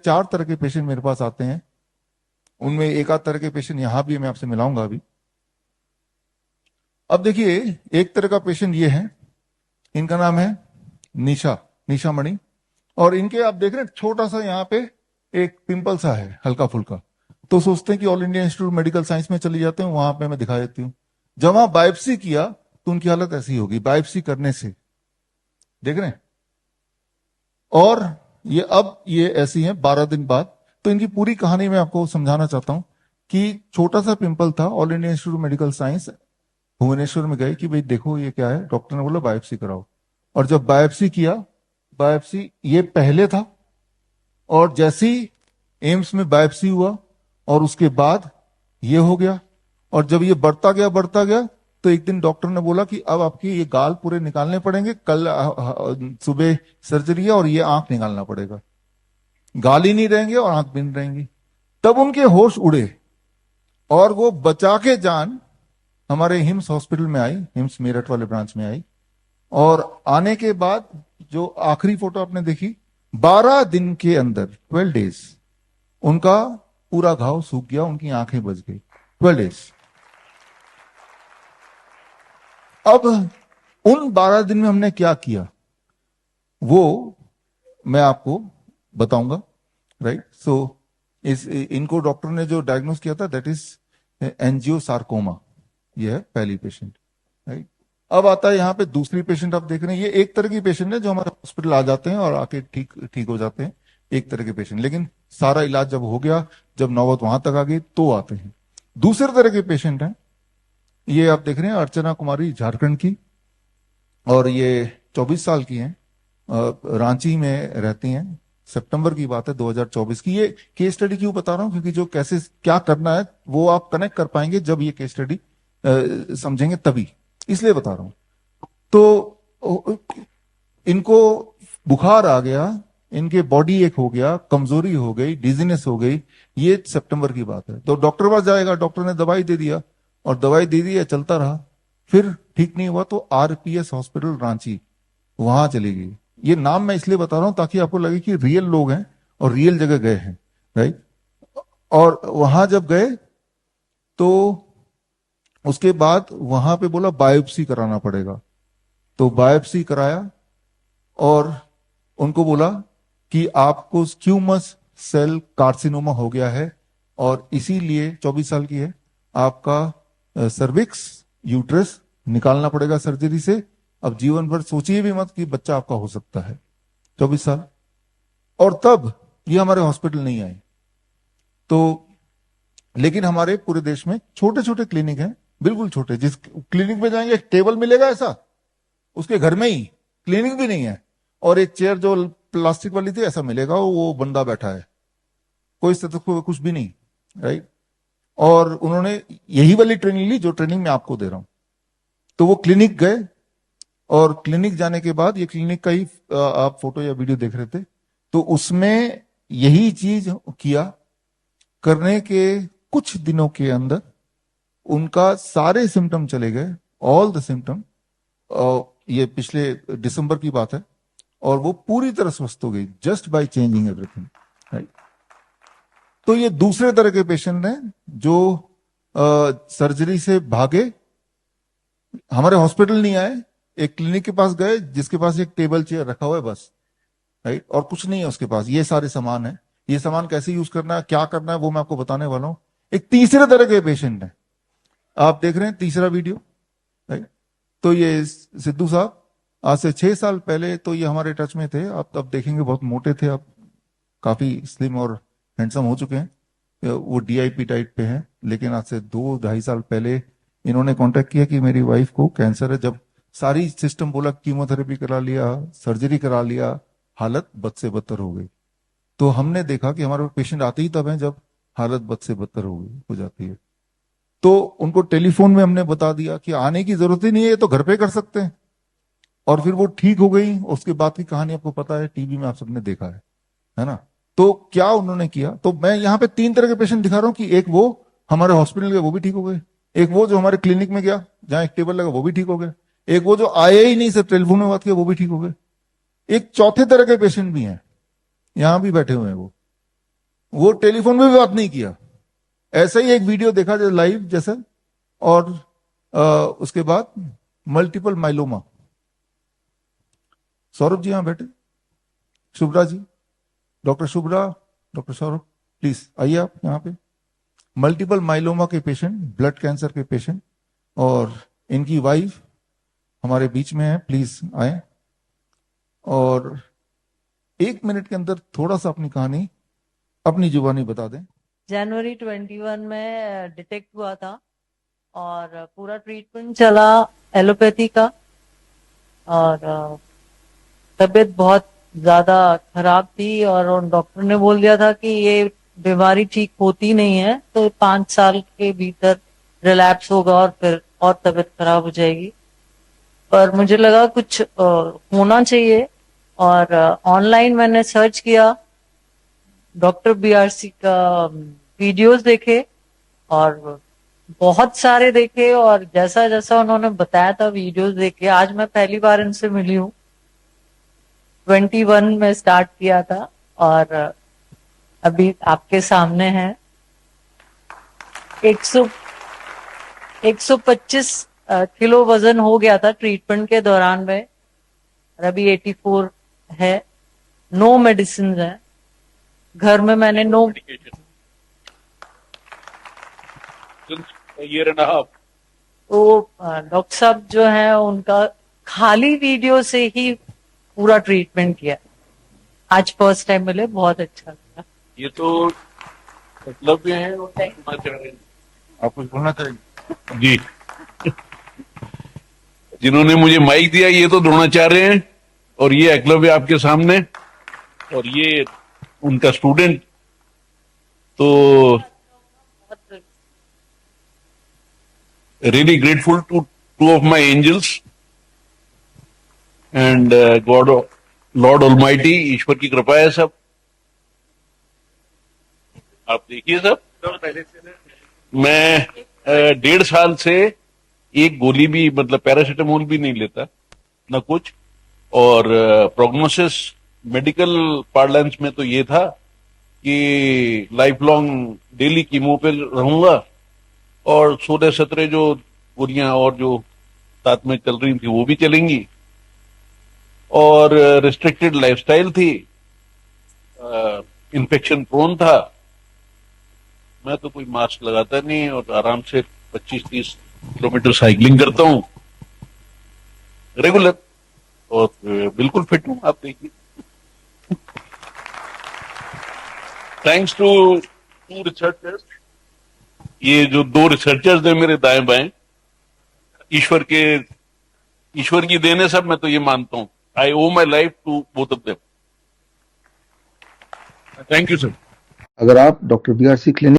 4 तरह के पेशेंट मेरे पास आते हैं। उनमें एक आध तरह के पेशेंट यहां भी मैं आपसे मिलाऊंगा अभी। अब देखिए, एक तरह का पेशेंट ये है, इनका नाम है निशा मणि। और इनके आप देख रहे हैं छोटा सा यहाँ पे एक पिंपल सा है, हल्का फुल्का। तो सोचते हैं कि all India institute medical science में चले जाते हैं, वहां पे मैं दिखा देती हूँ। जब वहां बायोप्सी किया तो उनकी हालत ऐसी होगी बायोप्सी करने से, देख रहे हैं। और ये ऐसी है 12 दिन बाद। तो इनकी पूरी कहानी मैं आपको समझाना चाहता हूं कि छोटा सा पिंपल था, all India institute medical science Bhubaneswar में गए कि भाई देखो ये क्या है, डॉक्टर ने बोला बायोप्सी कराओ। और जब बायोप्सी किया, बायोप्सी ये पहले था, और जैसे ही एम्स में बायोप्सी हुआ और उसके बाद ये हो गया। और जब ये बढ़ता गया तो एक दिन डॉक्टर ने बोला कि अब आपके ये गाल पूरे निकालने पड़ेंगे, कल सुबह सर्जरी है और ये आंख निकालना पड़ेगा। गाल ही नहीं रहेंगे और आंख भी नहीं रहेंगी। तब उनके होश उड़े और वो बचा के जान हमारे हिम्स हॉस्पिटल में आई, हिम्स मेरठ वाले ब्रांच में आई। और आने के बाद जो आखिरी फोटो आपने देखी, 12 दिन के अंदर 12 डेज उनका पूरा घाव सूख गया, उनकी आंखें बच गई 12 डेज। अब उन 12 दिन में हमने क्या किया वो मैं आपको बताऊंगा, राइट। सो इनको डॉक्टर ने जो डायग्नोस किया था दैट इज एंजियोसार्कोमा, ये है पहली पेशेंट, राइट। अब आता है यहाँ पे दूसरी पेशेंट, आप देख रहे हैं ये एक तरह की पेशेंट है जो हमारे हॉस्पिटल आ जाते हैं और आके ठीक हो जाते हैं, एक तरह के पेशेंट। लेकिन सारा इलाज जब हो गया, जब नौबत वहां तक आ गई तो आते हैं। दूसरे तरह के पेशेंट हैं, ये आप देख रहे हैं अर्चना कुमारी, झारखंड की, और ये 24 साल की हैं, रांची में रहती हैं। सितंबर की बात है 2024 की। ये केस स्टडी क्यों बता रहा हूं, क्योंकि जो कैसे क्या करना है वो आप कनेक्ट कर पाएंगे जब ये केस स्टडी समझेंगे तभी, इसलिए बता रहा हूं। तो इनको बुखार आ गया, इनके बॉडी एक हो गया, कमजोरी हो गई, डिजीनेस हो गई, ये सितंबर की बात है। तो डॉक्टर पास जाएगा, डॉक्टर ने दवाई दे दिया और दवाई दे दी, चलता रहा। फिर ठीक नहीं हुआ तो आरपीएस हॉस्पिटल रांची, वहां चली गई। ये नाम मैं इसलिए बता रहा हूं ताकि आपको लगे कि रियल लोग हैं और रियल जगह गए हैं, राइट। और वहां जब गए तो उसके बाद वहां पे बोला बायोप्सी कराना पड़ेगा। तो बायोप्सी कराया और उनको बोला कि आपको स्क्यूमस सेल कार्सिनोमा हो गया है और इसीलिए 24 साल की है, आपका सर्विक्स यूट्रस निकालना पड़ेगा सर्जरी से। अब जीवन भर सोचिए भी मत कि बच्चा आपका हो सकता है, 24 साल। और तब ये हमारे हॉस्पिटल नहीं आए। तो लेकिन हमारे पूरे देश में छोटे छोटे क्लिनिक हैं, बिल्कुल छोटे, जिस क्लिनिक में जाएंगे एक टेबल मिलेगा ऐसा, उसके घर में ही, क्लिनिक भी नहीं है, और एक चेयर जो प्लास्टिक वाली थी ऐसा मिलेगा, वो बंदा बैठा है, कोई कुछ भी नहीं, राइट। और उन्होंने यही वाली ट्रेनिंग ली जो ट्रेनिंग मैं आपको दे रहा हूं। तो वो क्लिनिक गए और क्लिनिक जाने के बाद, ये क्लिनिक का ही आप फोटो या वीडियो देख रहे थे, तो उसमें यही चीज किया। करने के कुछ दिनों के अंदर उनका सारे सिम्टम चले गए, ऑल द सिम्टम। ये पिछले दिसंबर की बात है, और वो पूरी तरह स्वस्थ हो गई just by changing everything, right. तो ये दूसरे तरह के पेशेंट हैं जो सर्जरी से भागे, हमारे हॉस्पिटल नहीं आए, एक क्लिनिक के पास गए जिसके पास एक टेबल चेयर रखा हुआ है बस, राइट, और कुछ नहीं है उसके पास, ये सारे सामान है। ये सामान कैसे यूज करना है, क्या करना है, वो मैं आपको बताने वाला हूं। एक तीसरे तरह के पेशेंट है, आप देख रहे हैं तीसरा वीडियो, राइट। तो ये सिद्धू साहब आज से 6 साल पहले तो ये हमारे टच में थे, आप अब देखेंगे बहुत मोटे थे, अब काफी स्लिम और हैंडसम हो चुके हैं। वो डीआईपी टाइप पे हैं, लेकिन आज से 2-2.5 साल पहले इन्होंने कांटेक्ट किया कि मेरी वाइफ को कैंसर है। जब सारी सिस्टम बोला, कीमोथेरेपी करा लिया, सर्जरी करा लिया, हालत बद से बदतर हो गई। तो हमने देखा कि हमारे पेशेंट आते ही तब हैं जब हालत बद से बदतर हो जाती है। तो उनको टेलीफोन में हमने बता दिया कि आने की जरूरत ही नहीं है, ये तो घर पे कर सकते हैं। और फिर वो ठीक हो गई। उसके बाद की कहानी आपको पता है, टीवी में आप सबने देखा है ना। तो क्या उन्होंने किया, तो मैं यहाँ पे 3 तरह के पेशेंट दिखा रहा हूं कि एक वो हमारे हॉस्पिटल गए वो भी ठीक हो गए, एक वो जो हमारे क्लिनिक में गया जहां एक टेबल लगा वो भी ठीक हो गया, एक वो जो आए ही नहीं, सिर्फ टेलीफोन में बात किया वो भी ठीक हो गए। एक चौथे तरह के पेशेंट भी हैं, यहां भी बैठे हुए हैं वो, वो टेलीफोन में भी बात नहीं किया, ऐसा ही एक वीडियो देखा जो लाइव जैसा, और उसके बाद मल्टीपल माइलोमा। सौरभ जी यहां बैठे, Shubhra ji, doctor Shubhra, doctor Saurabh, please आइए आप यहाँ पे। मल्टीपल माइलोमा के पेशेंट, ब्लड कैंसर के पेशेंट, और इनकी वाइफ हमारे बीच में है, प्लीज आए और 1 मिनट के अंदर थोड़ा सा अपनी कहानी अपनी जुबानी बता दें। जनवरी 21 में डिटेक्ट हुआ था और पूरा ट्रीटमेंट चला एलोपैथी का, और तबीयत बहुत ज्यादा खराब थी और डॉक्टर ने बोल दिया था कि ये बीमारी ठीक होती नहीं है, तो 5 साल के भीतर रिलैप्स होगा और फिर और तबीयत खराब हो जाएगी। पर मुझे लगा कुछ होना चाहिए, और ऑनलाइन मैंने सर्च किया, डॉक्टर बीआरसी का वीडियोस देखे और बहुत सारे देखे, और जैसा जैसा उन्होंने बताया था वीडियोस देखे, आज मैं पहली बार इनसे मिली हूँ। 21 में स्टार्ट किया था और अभी आपके सामने है। 125 किलो वजन हो गया था ट्रीटमेंट के दौरान में, और अभी 84 है। नो मेडिसिन है घर में, मैंने no year and a half. तो डॉक्टर साहब जो है उनका खाली वीडियो से ही पूरा ट्रीटमेंट किया। आज फर्स्ट टाइम मिले, बहुत अच्छा लगा। ये तो मतलब ये है, बोलना चाह रहे हैं आप कुछ बोलना चाहिए जी। जिन्होंने मुझे माइक दिया ये तो द्रोणाचार्य रहे हैं, और ये एकलव्य आपके सामने, और ये उनका स्टूडेंट। तो really grateful to two of my angels and God, Lord Almighty, ईश्वर की कृपा है सब। आप देखिए सब, मैं 1.5 साल से एक गोली भी, मतलब पैरासीटामोल भी नहीं लेता ना कुछ, और प्रोग्नोसिस मेडिकल पार्लेंस में तो ये था कि लाइफ लॉन्ग डेली कीमो पे रहूंगा, और 16-17 जो गोलियां और जो साथ में चल रही थी वो भी चलेंगी, और रिस्ट्रिक्टेड लाइफस्टाइल थी, इन्फेक्शन प्रोन था। मैं तो कोई मास्क लगाता नहीं और आराम से 25-30 किलोमीटर साइकिलिंग करता हूं रेगुलर, और बिल्कुल फिट हूं, आप देखिए। थैंक्स टू 2 रिसर्चर्स, ये जो 2 रिसर्चर्स हैं मेरे दाएं बाएं, ईश्वर की देन है सब, मैं तो ये मानता हूं। I owe my life to both of them. Thank you sir. अगर आप डॉक्टर बीआरसी क्लिनिक